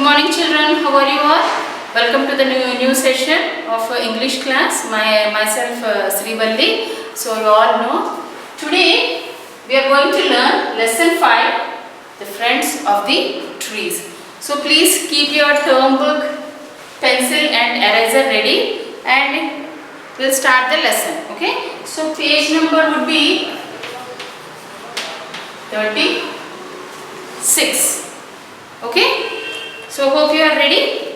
morning children, how are you all? Welcome to the new session of English class. Myself Srivalli. So you all know. Today we are going to learn lesson 5, the friends of the trees. So please keep your term book, pencil and eraser ready and we'll start the lesson. Okay. So page number would be 36. Okay. So hope you are ready.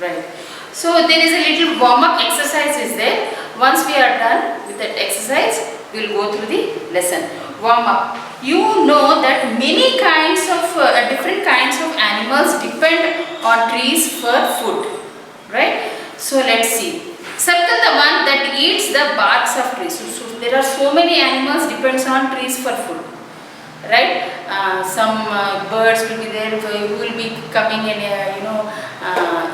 Right. So there is a little warm-up exercise is there. Once we are done with that exercise, we will go through the lesson. Warm-up. You know that many kinds of different kinds of animals depend on trees for food. Right. So let's see. Circle the one that eats the barks of trees. So there are so many animals depends on trees for food. Right, some birds will be there who will be coming and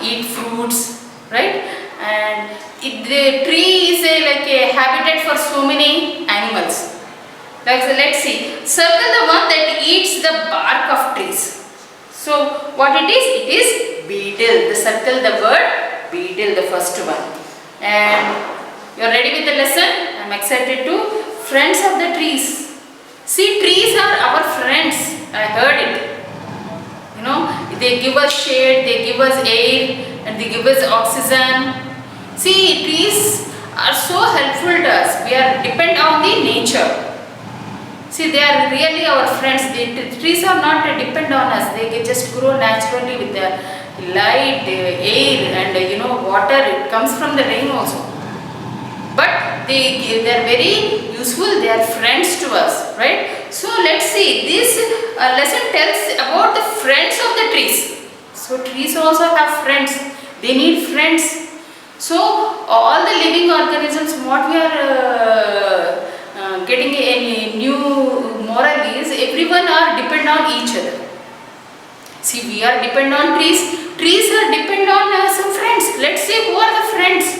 eat fruits, right? And the tree is like a habitat for so many animals. Like let's see, circle the one that eats the bark of trees. So what it is? It is beetle. The circle the word beetle, the first one. And you are ready with the lesson? I am excited to. Friends of the trees. See, trees are our friends. I heard it. They give us shade, they give us air, and they give us oxygen. See, trees are so helpful to us. We are depend on the nature. See, they are really our friends. The trees are not depend on us. They can just grow naturally with the light, air, and water. It comes from the rain also. But they are very useful, they are friends to us, right? So let's see, this lesson tells about the friends of the trees. So trees also have friends, they need friends. So all the living organisms, what we are getting a new moral is, everyone are depend on each other. See, we are depend on trees, trees are depend on some friends. Let's see who are the friends,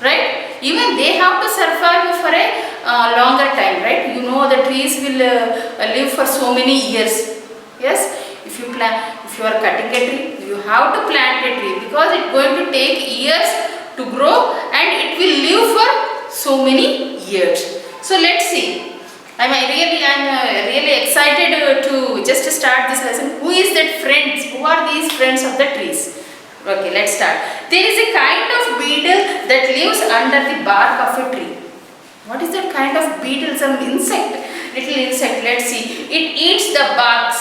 right? Even they have to survive for a longer time, right? The trees will live for so many years. Yes, if you are cutting a tree, you have to plant a tree because it's going to take years to grow and it will live for so many years. So let's see. I'm really excited to just start this lesson. Who is that friends? Who are these friends of the trees? Okay, let's start. There is a kind of beetle that lives under the bark of a tree. What is that kind of beetle? Some insect, little insect. Let's see. It eats the barks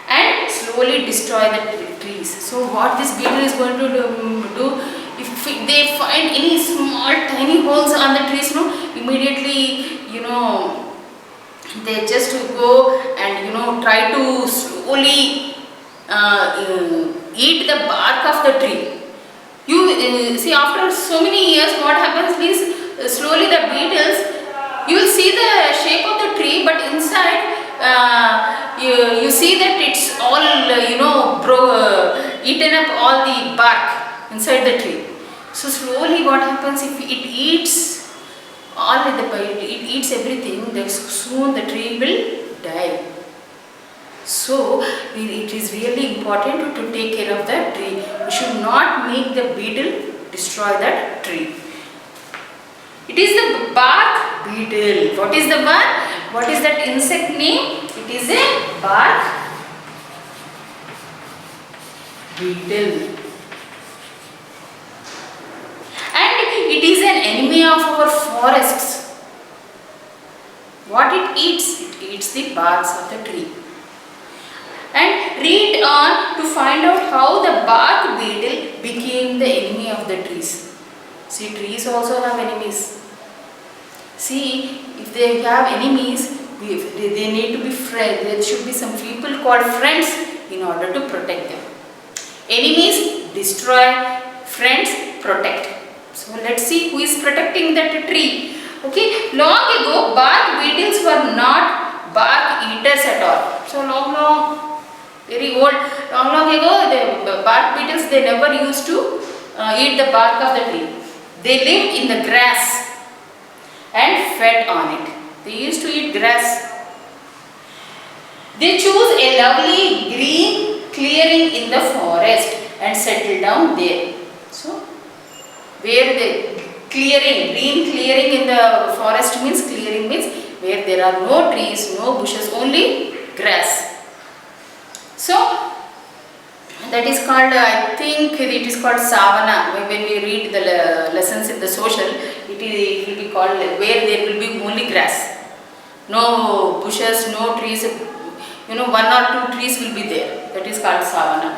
and slowly destroy the trees. So what this beetle is going to do, if they find any small tiny holes on the trees, immediately, they just go and try to slowly eat the bark of the tree. You see, after so many years, what happens is slowly the beetles, you will see the shape of the tree, but inside you see that it's all eaten up all the bark inside the tree. So slowly what happens, if it eats it eats everything, then soon the tree will die. So it is really important to take care of that tree. We should not make the beetle destroy that tree. It is the bark beetle. What is the bark? What is that insect name? It is a bark beetle. And it is an enemy of our forests. What it eats? It eats the barks of the tree. And read on to find out how the bark beetle became the enemy of the trees. See, trees also have enemies. See, if they have enemies, they need to be friends. There should be some people called friends in order to protect them. Enemies destroy, friends protect. So let's see who is protecting that tree. Okay, long ago bark beetles were not bark eaters at all. So very old, long ago, the bark beetles, they never used to eat the bark of the tree. They lived in the grass and fed on it. They used to eat grass. They choose a lovely green clearing in the forest and settled down there. So, where the clearing, green clearing in the forest means, clearing means where there are no trees, no bushes, only grass. So, that is called, I think it is called savana. When we read the lessons in the social, it will be called where there will be only grass. No bushes, no trees, one or two trees will be there. That is called savana.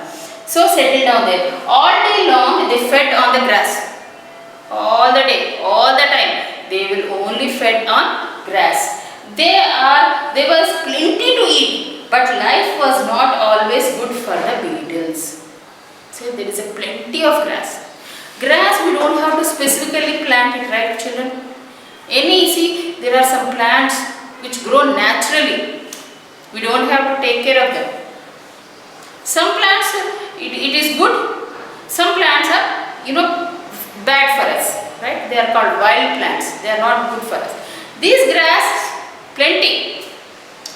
So settle down there. All day long they fed on the grass. All the day, all the time. They will only fed on grass. There was plenty to eat, but life was not always good for the beetles. So there is a plenty of grass. Grass we don't have to specifically plant it, right children? There are some plants which grow naturally. We don't have to take care of them. Some plants, it is good. Some plants are, bad for us, right? They are called wild plants. They are not good for us. These grass, plenty.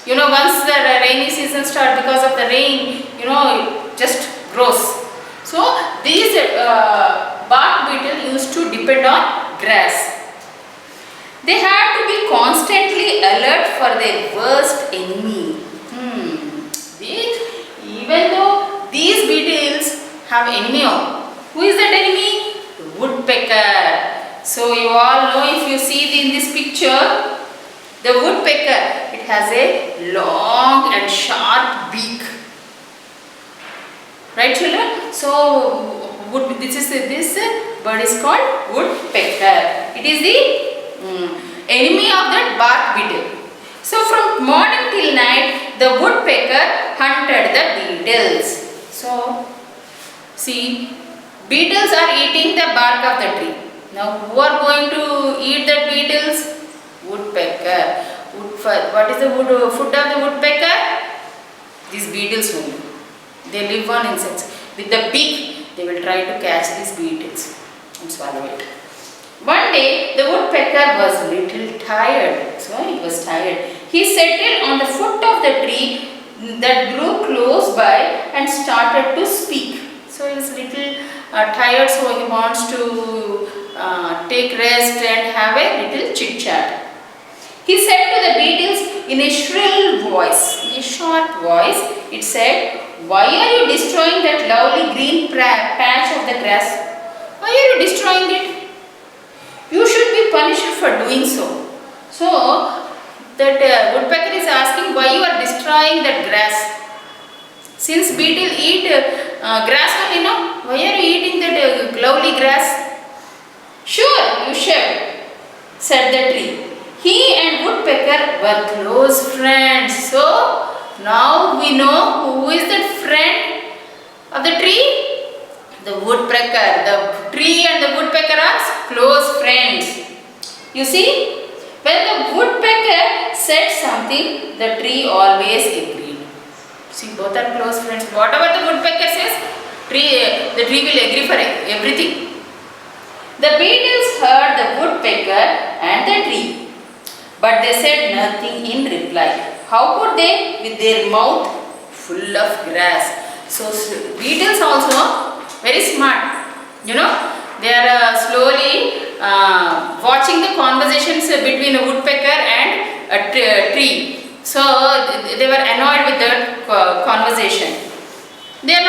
Once the rainy season starts, because of the rain, it just grows. So, these bark beetle used to depend on grass. They had to be constantly alert for their worst enemy. Even though these beetles have enemy, who is that enemy? The woodpecker. So you all know, if you see in this picture, the woodpecker, it has a long and sharp beak. Right children? So this bird is called woodpecker. It is the enemy of the bark beetle. So from morning till night, the woodpecker hunted the beetles. So see, beetles are eating the bark of the tree. Now who are going to eat the beetles? Woodpecker. What is the food of the woodpecker? These beetles only. They live on insects. With the beak, they will try to catch these beetles and swallow it. One day, the woodpecker was little tired. So he was tired. He settled on the foot of the tree that grew close by and started to speak. So he was little tired, so he wants to take rest and have a little chit chat. He said to the beetles in a shrill voice, in a short voice, it said, "Why are you destroying that lovely green patch of the grass? Why are you destroying it? You should be punished for doing so." So, that woodpecker is asking why you are destroying that grass. Since beetle eat grass only, no? Why are you eating that lovely grass? "Sure, you should," said the tree. He and woodpecker were close friends. So, now we know who is that friend of the tree? The woodpecker. The tree and the woodpecker are close friends. You see, when the woodpecker said something, the tree always agreed. See, both are close friends. Whatever the woodpecker says, the tree will agree for everything. The beetles heard the woodpecker and the tree, but they said nothing in reply. How could they, with their mouth full of grass? So beetles also very smart. They are slowly watching the conversations between a woodpecker and a tree. So they were annoyed with the conversation. They are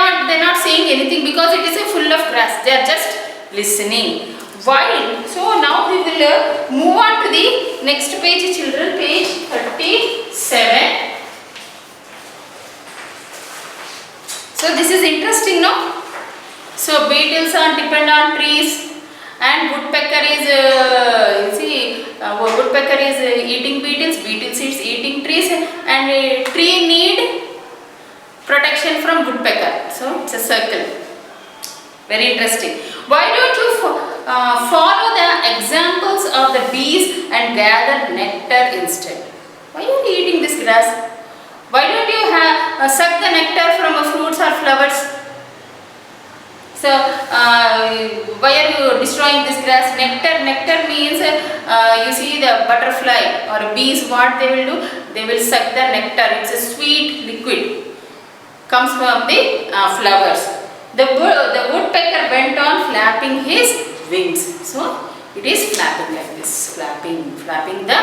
not saying anything because it is full of grass. They are just listening. While, so now we will move on to the next page, children, page 37. So this is interesting, no? So beetles are depend on trees, and woodpecker is, woodpecker is eating beetles, beetles is eating trees, and a tree need protection from woodpecker. So it's a circle. Very interesting. Why don't you follow the examples of the bees and gather nectar instead? Why are you eating this grass? Why don't you suck the nectar from fruits or flowers? So, why are you destroying this grass? Nectar means, you see the butterfly or bees, what they will do? They will suck the nectar. It's a sweet liquid. comes from the flowers. The woodpecker went on flapping his wings. So it is flapping like this, flapping the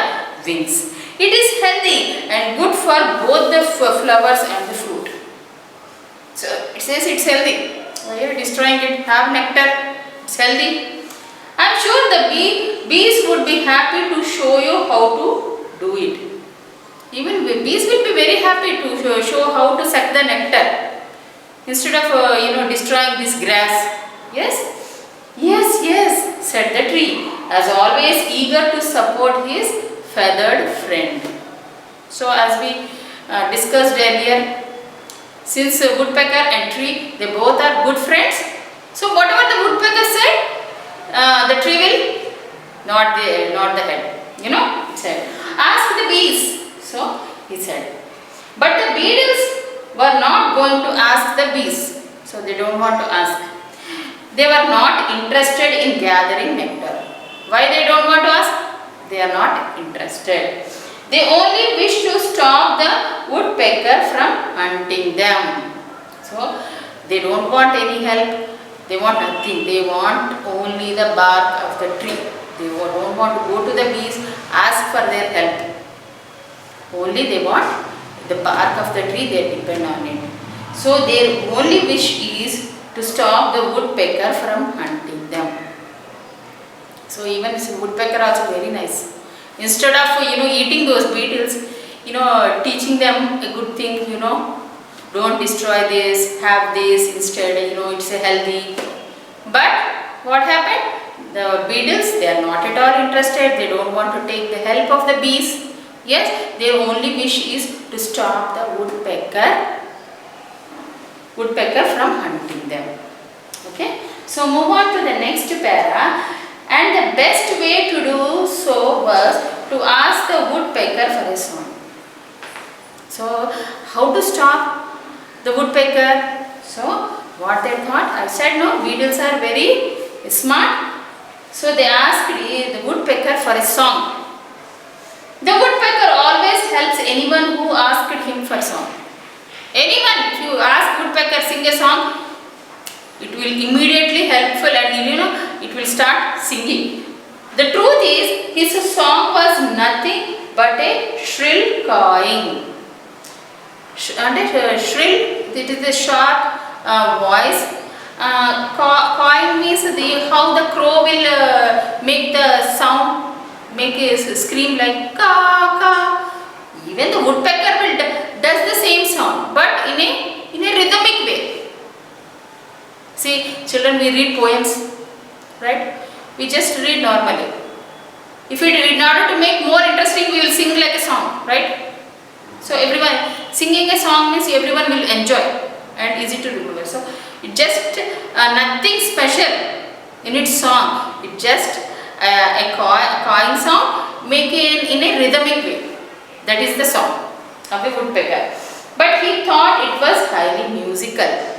wings. It is healthy and good for both the flowers and the fruit. So it says it's healthy. Why are you destroying it? Have nectar. It's healthy. I am sure the bees would be happy to show you how to do it. Even bees will be very happy to show how to suck the nectar instead of destroying this grass. Yes? Yes, said the tree, as always eager to support his feathered friend. So as we discussed earlier, since woodpecker and tree, they both are good friends. So whatever the woodpecker said, the tree will nod the head. It said, ask the bees. So he said. But the beetles were not going to ask the bees. So they don't want to ask. They were not interested in gathering nectar. Why they don't want to ask? They are not interested. They only wish to stop the woodpecker from hunting them. So they don't want any help. They want nothing. They want only the bark of the tree. They don't want to go to the bees, ask for their help. Only they want the bark of the tree, they depend on it. So their only wish is to stop the woodpecker from hunting them. So even woodpecker also very nice. Instead of eating those beetles, teaching them a good thing, don't destroy this, have this instead, it's a healthy. But what happened? The beetles, they are not at all interested. They don't want to take the help of the bees. Yes, their only wish is to stop the woodpecker from hunting them. Okay, so move on to the next para. And the best way to do so was to ask the woodpecker for a song. So how to stop the woodpecker? So what they thought? I said no, beetles are very smart. So they asked the woodpecker for a song. The woodpecker always helps anyone who asked him for song. Anyone, if you ask woodpecker sing a song, it will immediately helpful and it will start singing. The truth is, his song was nothing but a shrill cawing. And a shrill, it is a sharp voice. Cawing means how the crow will make the sound, make a scream like caw caw. Even the woodpecker does the same sound, but in a rhythmic way. See, children, we read poems, right? We just read normally. In order to make more interesting, we will sing like a song, right? So everyone singing a song means everyone will enjoy and easy to remember. So it just nothing special in its song. It just a cawing sound, make it in a rhythmic way. That is the song of a woodpecker. But he thought it was highly musical.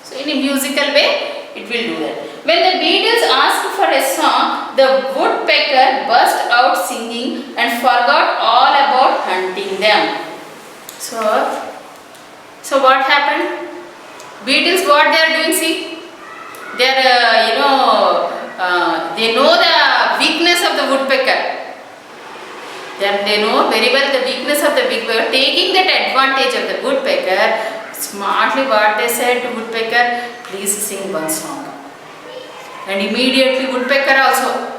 So in a musical way, it will do that. When the beetles asked for a song, the woodpecker burst out singing and forgot all about hunting them. So what happened? Beetles, what they are doing? See, they are they know the weakness of the woodpecker. They know very well the weakness of the woodpecker. Taking that advantage of the woodpecker, smartly what they said to woodpecker, please sing one song. And immediately woodpecker also,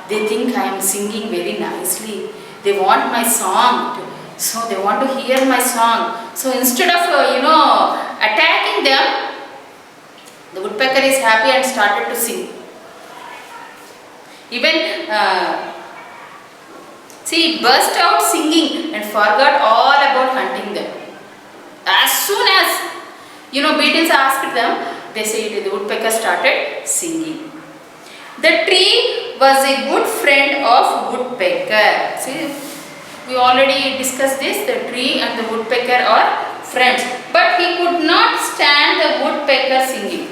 they think I am singing very nicely. They want my song, so they want to hear my song. So instead of attacking them, the woodpecker is happy and started to sing. Even see, burst out singing and forgot all about hunting them. As soon as beetles asked them, they say the woodpecker started singing. The tree was a good friend of woodpecker. See, we already discussed this. The tree and the woodpecker are friends. But he could not stand the woodpecker singing.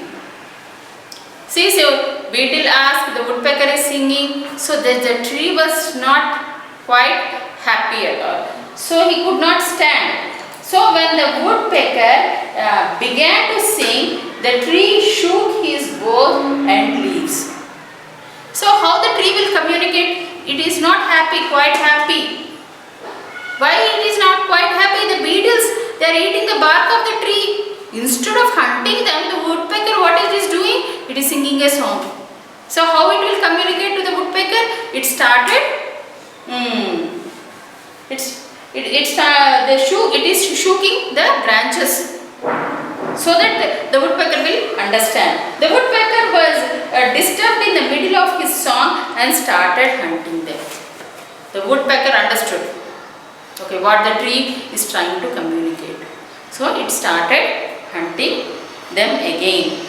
See, so beetle asked, the woodpecker is singing. So the tree was not quite happy at all. So he could not stand. So when the woodpecker began to sing, the tree shook his boughs and leaves. So how the tree will communicate? It is not happy, quite happy. Why it is not quite happy? The beetles, they are eating the bark of the tree. Instead of hunting them, the woodpecker, what it is doing? It is singing a song. So how it will communicate to the woodpecker? It started. It is shooking the branches, so that the woodpecker will understand. The woodpecker was disturbed in the middle of his song and started hunting them. The woodpecker understood, okay, what the tree is trying to communicate. So it started hunting them again.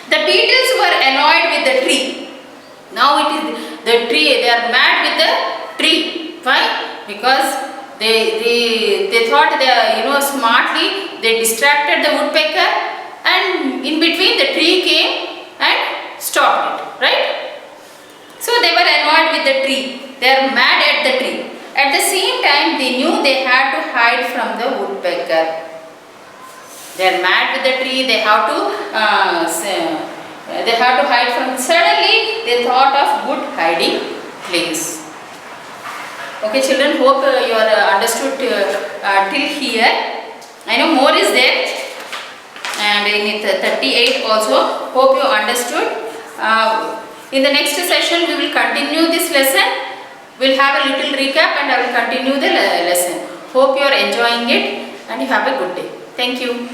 The beetles were annoyed with the tree. Now it is the tree, they are mad with the tree. Why? Because they thought they smartly they distracted the woodpecker, and in between the tree came and stopped it, right? So they were annoyed with the tree. They are mad at the tree. At the same time, they knew they had to hide from the woodpecker. They are mad with the tree. They have to hide from. Suddenly, they thought of good hiding place. Okay, children. Hope you are understood till here. I know more is there, and in 38 also. Hope you understood. In the next session, we will continue this lesson. We will have a little recap, and I will continue the lesson. Hope you are enjoying it, and you have a good day. Thank you.